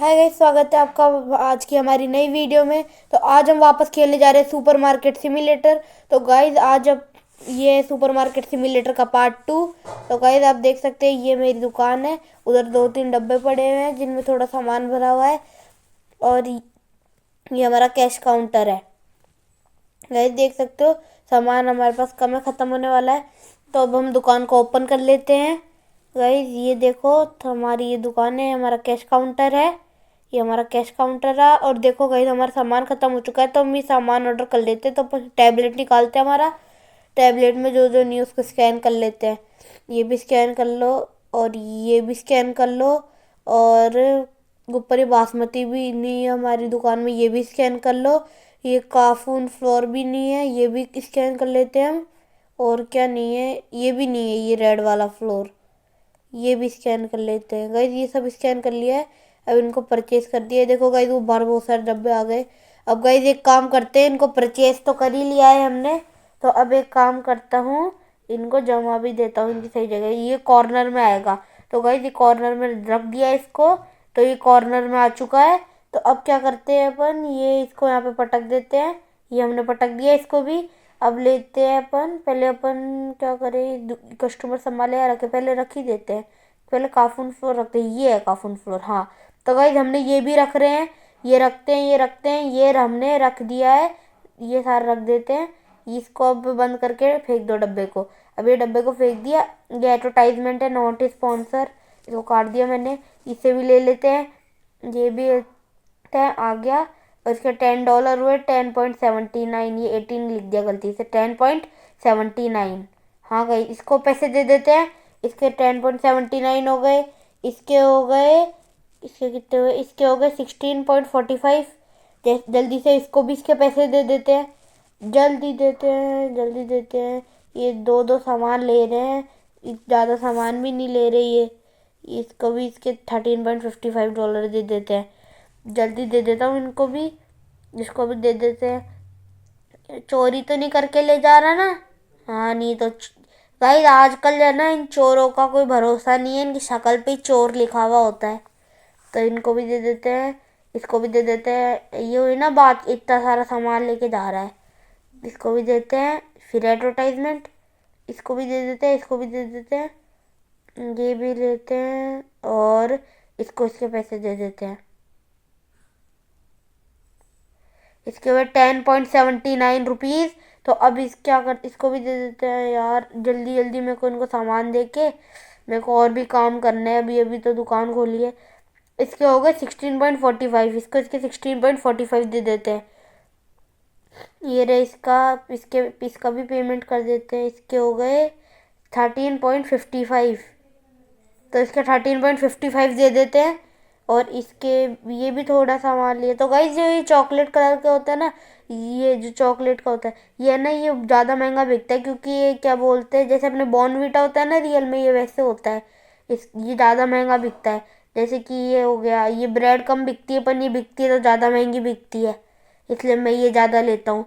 Hi guys, स्वागत है आपका आज की हमारी नई वीडियो में। तो आज हम वापस खेलने जा रहे हैं सुपरमार्केट सिम्युलेटर। तो गाइस आज अब ये सुपरमार्केट सिम्युलेटर का पार्ट 2। तो गाइस आप देख सकते हैं ये मेरी दुकान है। उधर 2-3 डब्बे पड़े हुए हैं जिनमें थोड़ा सामान भरा हुआ है। और ये हमारा कैश काउंटर है। गाइस देख सकते हो सामान हमारे पास कम है, ख़त्म होने वाला है। तो अब हम दुकान को ओपन कर लेते हैं। गाइस ये देखो, तो हमारी ये दुकान है, हमारा कैश काउंटर है। ये हमारा कैश काउंटर है। और देखो गाइस हमारा सामान ख़त्म हो चुका है, तो हम ये सामान ऑर्डर कर लेते हैं। तो टैबलेट निकालते हैं हमारा। टैबलेट में जो जो नहीं उसको स्कैन कर लेते हैं। ये भी स्कैन कर लो और ये भी स्कैन कर लो। और ऊपर ये बासमती भी नहीं है हमारी दुकान में, ये भी स्कैन कर लो। ये काफून फ्लोर भी नहीं है, ये भी स्कैन कर लेते हैं हम। और क्या नहीं है, ये भी नहीं है, ये रेड वाला फ्लोर, ये भी स्कैन कर लेते हैं। गाइस ये सब स्कैन कर लिया है। अब इनको परचेज कर दिया। देखो गाइस वो बाहर बहुत सारे डब्बे आ गए। अब गाइस एक काम करते हैं, इनको परचेज तो कर ही लिया है हमने। तो अब एक काम करता हूँ, इनको जमा भी देता हूँ इनकी सही जगह। ये कॉर्नर में आएगा। तो गाइस ये कॉर्नर में रख दिया इसको। तो ये कॉर्नर में आ चुका है। तो अब क्या करते हैं अपन, ये इसको यहाँ पे पटक देते हैं। ये हमने पटक दिया इसको भी। अब लेते हैं अपन, पहले अपन क्या करें, कस्टमर संभाले या रखे, पहले रख ही देते हैं। पहले काफून फ्लोर रखते हैं, ये है काफून फ्लोर। हाँ तो गाइस हमने ये भी रख रहे हैं, ये रखते हैं, ये रखते हैं, ये हमने रख दिया है। ये सारा रख देते हैं। इसको अब बंद करके फेंक दो डब्बे को। अब ये डब्बे को फेंक दिया। ये एडवर्टाइजमेंट है, नॉट स्पॉन्सर, इसको काट दिया मैंने। इसे भी ले लेते हैं, ये भी है, आ गया। और इसके $10 हुए, 10.79। ये 18 लिख दिया गलती से, 10.79। हाँ गई, इसको पैसे दे देते हैं। इसके 10.79 हो गए। इसके हो गए, इसके कितने हुए, इसके हो गए 16.45। जल्दी से इसको भी इसके पैसे दे देते हैं। जल्दी देते हैं, जल्दी देते हैं। ये दो दो सामान ले रहे हैं, ज़्यादा सामान भी नहीं ले रहे ये। इसको भी इसके $13.55 दे देते हैं। जल्दी दे देता हूँ इनको भी, इसको भी दे देते हैं। चोरी तो नहीं करके ले जा रहा ना? हाँ नहीं तो भाई आजकल जो है ना, इन चोरों का कोई भरोसा नहीं है, इनकी शक्ल पे ही चोर लिखा हुआ होता है। तो इनको भी दे देते हैं, इसको भी दे देते हैं। ये हुई ना बात, इतना सारा सामान लेके जा रहा है, इसको भी देते हैं। फिर एडवर्टाइजमेंट, इसको भी दे देते हैं, इसको भी दे देते हैं, ये भी लेते हैं। और इसको इसके पैसे दे देते हैं। इसके बाद 10.79 रुपीज़। तो अब क्या कर, इसको भी दे देते हैं। यार जल्दी जल्दी मेरे को इनको सामान दे के, मेरे को और भी काम करना है। अभी अभी तो दुकान खोली है। इसके हो गए 16.45, इसको इसके 16.45 दे देते हैं। ये रहे इसका, इसका भी पेमेंट कर देते हैं। इसके हो गए 13.55, तो इसका 13.55 दे देते हैं। और इसके ये भी थोड़ा सामान लिए। तो गाइस जो ये चॉकलेट कलर का होता है ना, ये जो चॉकलेट का होता है, ये ना ये ज़्यादा महंगा बिकता है, क्योंकि ये क्या बोलते हैं, जैसे अपने बॉर्नवीटा होता है ना रियल में, ये वैसे होता है। ये ज़्यादा महंगा बिकता है। जैसे कि ये हो गया, ये ब्रेड कम बिकती है, पर ये बिकती है तो ज़्यादा महंगी बिकती है, इसलिए मैं ये ज़्यादा लेता हूँ।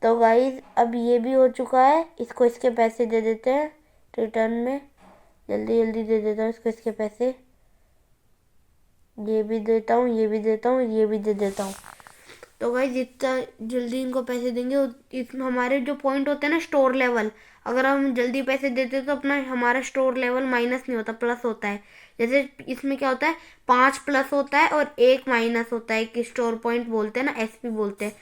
तो गाइस अब ये भी हो चुका है, इसको इसके पैसे दे देते हैं रिटर्न में। जल्दी जल्दी दे देता हूँ इसको इसके पैसे। ये भी देता हूँ, ये भी देता हूँ, ये भी दे देता हूँ। तो गाइस जितना जल्दी इनको पैसे देंगे, इसमें हमारे जो पॉइंट होते हैं ना स्टोर लेवल, अगर हम जल्दी पैसे देते तो अपना हमारा स्टोर लेवल माइनस नहीं होता, प्लस होता है। जैसे इसमें क्या होता है, 5 प्लस होता है और 1 माइनस होता है। कि स्टोर पॉइंट बोलते हैं ना, एसपी बोलते हैं।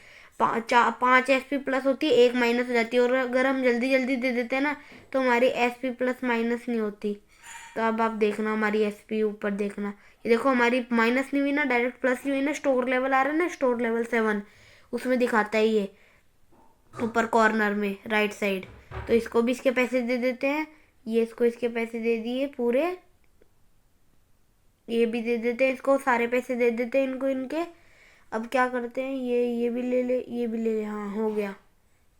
5 एसपी प्लस होती है, 1 माइनस हो जाती है। और अगर हम जल्दी जल्दी दे देते हैं ना, तो हमारी एसपी प्लस माइनस नहीं होती। तो अब आप देखना हमारी एसपी ऊपर देखना, ये देखो हमारी माइनस नहीं हुई ना, डायरेक्ट प्लस ही हुई ना। स्टोर लेवल आ रहा है ना, स्टोर लेवल 7, उसमें दिखाता है ये ऊपर कॉर्नर में राइट साइड। तो इसको भी इसके पैसे दे देते हैं। ये इसको इसके पैसे दे दिए पूरे, ये भी दे देते हैं, इसको सारे पैसे दे देते हैं इनको इनके। अब क्या करते हैं, ये भी ले ले, ये भी ले ले। हाँ हो गया।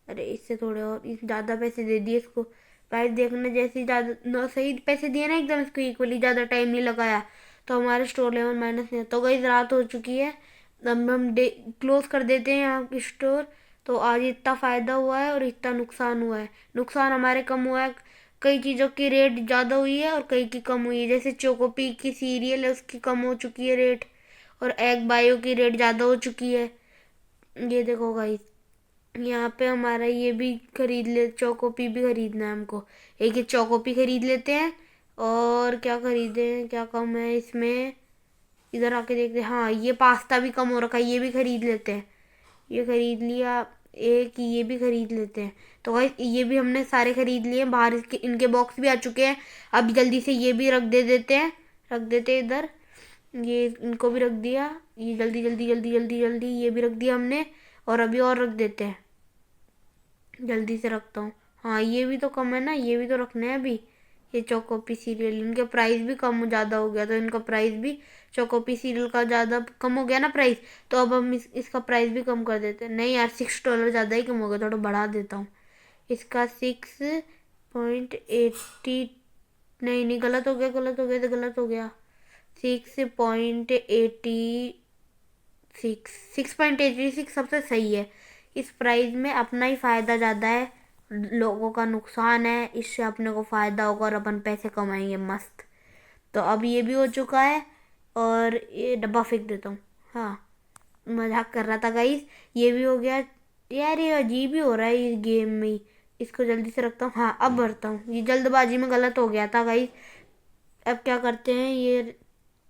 अरे इससे थोड़े और ज़्यादा पैसे दे दिए इसको। प्राइस देखना, जैसे ज़्यादा न सही पैसे दिए ना एकदम इसको इक्वली, ज़्यादा टाइम नहीं लगाया, तो हमारे स्टोर लेवल माइनस नहीं। तो गई रात हो चुकी है, अब हम क्लोज कर देते हैं यहाँ की स्टोर। तो आज इतना फ़ायदा हुआ है और इतना नुकसान हुआ है। नुकसान हमारे कम हुआ है, कई चीज़ों की रेट ज़्यादा हुई है और कई की कम हुई है। जैसे चोकोपी की सीरियल है, उसकी कम हो चुकी है रेट। और एग बायो की रेट ज़्यादा हो चुकी है। ये देखो गाइस, यहाँ पे हमारा ये भी खरीद ले, चोकोपी भी खरीदना है हमको। एक ये चोकोपी खरीद लेते हैं। और क्या खरीदें, क्या कम है इसमें, इधर आके देखते हैं। हाँ, ये पास्ता भी कम हो रखा है, ये भी खरीद लेते हैं। ये खरीद लिया, एक ये भी खरीद लेते हैं। तो गाइस ये भी हमने सारे खरीद लिए। बाहर इसके इनके बॉक्स भी आ चुके हैं। अब जल्दी से ये भी रख देते हैं, रख देते हैं इधर। ये इनको भी रख दिया, ये जल्दी जल्दी जल्दी जल्दी जल्दी ये भी रख दिया हमने। और अभी और रख देते हैं, जल्दी से रखता हूँ। हाँ, ये भी तो कम है ना, ये भी तो रखने हैं अभी। ये चोकोपी सीरियल, इनके प्राइस भी कम ज़्यादा हो गया, तो इनका प्राइस भी, चोकोपी सीरियल का ज़्यादा कम हो गया ना प्राइस, तो अब हम इसका प्राइस भी कम कर देते हैं। नहीं यार, $6 ज़्यादा ही कम हो गया, थोड़ा बढ़ा देता हूँ इसका। 6.80, नहीं नहीं, गलत हो गया, गलत हो गया, तो गलत हो गया। 6.86 सबसे सही है। इस प्राइस में अपना ही फ़ायदा ज़्यादा है, लोगों का नुकसान है। इससे अपने को फ़ायदा होगा और अपन पैसे कमाएंगे मस्त। तो अब ये भी हो चुका है, और ये डब्बा फेंक देता हूँ। हाँ, मजाक कर रहा था गाइस। ये भी हो गया। यार ये अजीब ही हो रहा है इस गेम में ही। इसको जल्दी से रखता हूँ। हाँ, अब भरता हूँ, ये जल्दबाजी में गलत हो गया था गाइस। अब क्या करते हैं, ये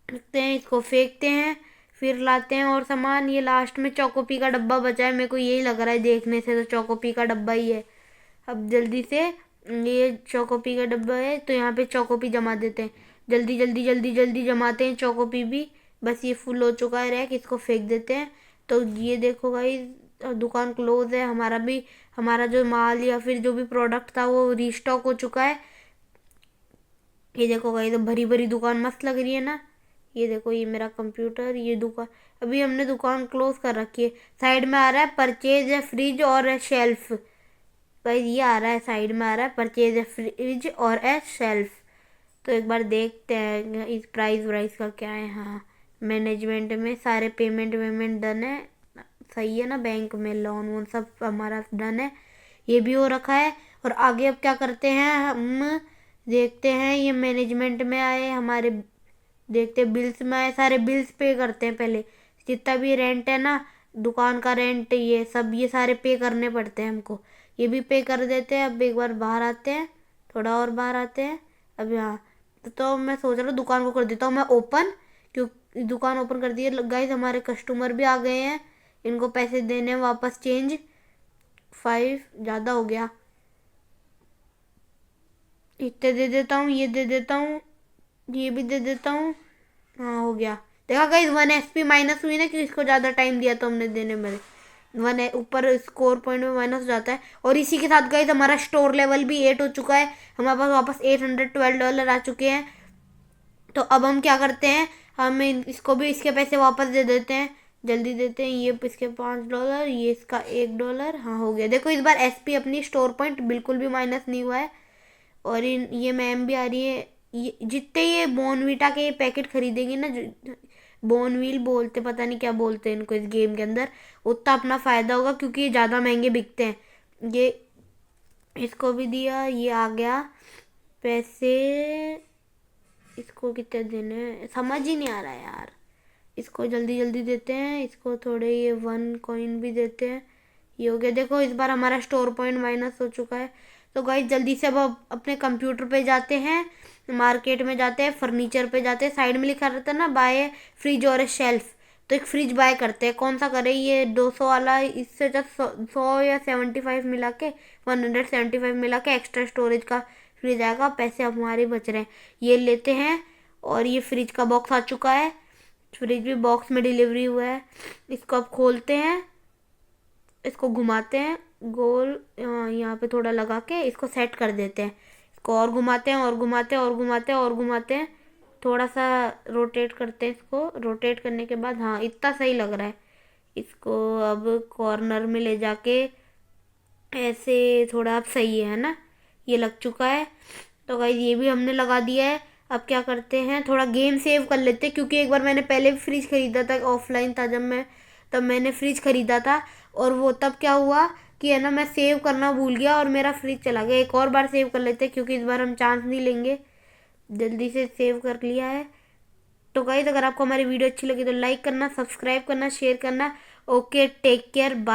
रखते हैं, इसको फेंकते हैं, फिर लाते हैं और सामान। ये लास्ट में चोकोपी का डब्बा बचा है, मेरे को यही लग रहा है देखने से तो चोकोपी का डब्बा ही है। अब जल्दी से, ये चोकोपी का डब्बा है तो यहाँ पे चोकोपी जमा देते हैं। जल्दी जल्दी जल्दी जल्दी जमाते हैं चोकोपी भी। बस ये फुल हो चुका है रैक, इसको फेंक देते हैं। तो ये देखो भाई, दुकान क्लोज है। हमारा भी, हमारा जो माल या फिर जो भी प्रोडक्ट था वो रीस्टॉक हो चुका है। ये देखो भाई, तो भरी भरी दुकान मस्त लग रही है ना। ये देखो, ये मेरा कंप्यूटर, ये दुकान। अभी हमने दुकान क्लोज कर रखी है। साइड में आ रहा है परचेज है फ्रिज और है शेल्फ। भाई ये आ रहा है, साइड में आ रहा है परचेज है फ्रिज और है शेल्फ। तो एक बार देखते हैं इस प्राइस वाइस का क्या है। हाँ, मैनेजमेंट में सारे पेमेंट वेमेंट डन है, सही है ना। बैंक में लोन वोन सब हमारा डन है, ये भी हो रखा है। और आगे अब क्या करते हैं हम, देखते हैं। ये मैनेजमेंट में आए हमारे, देखते हैं बिल्स में आए, सारे बिल्स पे करते हैं पहले। जितना भी रेंट है ना, दुकान का रेंट, ये सब, ये सारे पे करने पड़ते हैं हमको। ये भी पे कर देते हैं। अब एक बार बाहर आते हैं, थोड़ा और बाहर आते हैं। अब यहाँ तो मैं सोच रहा हूँ दुकान को कर देता हूँ मैं ओपन, क्योंकि दुकान ओपन कर दी है गाइस। हमारे कस्टमर भी आ गए हैं, इनको पैसे देने हैं वापस। चेंज 5 ज़्यादा हो गया, इतने दे देता हूँ, ये दे देता हूँ, ये भी दे देता हूँ। हाँ, हो गया। देखा गाइस, 1 SP माइनस हुई ना, कि इसको ज़्यादा टाइम दिया तो हमने देने में। 1 है ऊपर, स्कोर पॉइंट में माइनस हो जाता है। और इसी के साथ गाइस हमारा स्टोर लेवल भी 8 हो चुका है। हमारे पास वापस $812 आ चुके हैं। तो अब हम क्या करते हैं, हम इसको भी इसके पैसे वापस दे देते हैं, जल्दी देते हैं। ये इसके $5, ये इसका $1। हाँ, हो गया। देखो इस बार SP अपनी स्टोर पॉइंट बिल्कुल भी माइनस नहीं हुआ है। और ये मैम भी आ रही है। ये जितने ये बॉर्नवीटा के पैकेट खरीदेंगे ना, बॉर्नवील बोलते, पता नहीं क्या बोलते हैं इनको इस गेम के अंदर, उतना अपना फ़ायदा होगा, क्योंकि ये ज़्यादा महंगे बिकते हैं। ये इसको भी दिया, ये आ गया पैसे। इसको कितने देने हैं समझ ही नहीं आ रहा यार। इसको जल्दी जल्दी देते हैं, इसको थोड़े ये 1 कॉइन भी देते हैं। ये हो गया। देखो इस बार हमारा स्टोर पॉइंट माइनस हो चुका है। तो गाइस जल्दी से अब अपने कंप्यूटर पे जाते हैं, मार्केट में जाते हैं, फर्नीचर पे जाते हैं। साइड में लिखा रहता है ना, बाय फ्रिज और शेल्फ। तो एक फ्रिज बाय करते हैं। कौन सा करें, ये 200 वाला, इससे जब 100 या 75 मिला के, 175 मिला के एक्स्ट्रा स्टोरेज का फ्रिज आएगा। पैसे हमारे बच रहे हैं, ये लेते हैं। और ये फ्रिज का बॉक्स आ चुका है, फ्रिज भी बॉक्स में डिलीवरी हुआ है। इसको अब खोलते हैं, इसको घुमाते हैं गोल, यहाँ पे थोड़ा लगा के इसको सेट कर देते हैं। इसको और घुमाते हैं और घुमाते हैं और घुमाते हैं और घुमाते हैं, थोड़ा सा रोटेट करते हैं। इसको रोटेट करने के बाद, हाँ इतना सही लग रहा है। इसको अब कॉर्नर में ले जाके ऐसे थोड़ा, अब सही है ना, ये लग चुका है। तो गाइस ये भी हमने लगा दिया है। अब क्या करते हैं, थोड़ा गेम सेव कर लेते हैं, क्योंकि एक बार मैंने पहले भी फ्रिज खरीदा था, ऑफलाइन था जब मैं, तब मैंने फ्रिज खरीदा था। और वो तब क्या हुआ कि है ना, मैं सेव करना भूल गया और मेरा फ्रिज चला गया। एक और बार सेव कर लेते हैं, क्योंकि इस बार हम चांस नहीं लेंगे। जल्दी से सेव कर लिया है। तो गाइस अगर आपको हमारी वीडियो अच्छी लगी तो लाइक करना, सब्सक्राइब करना, शेयर करना। Okay, take care, bye.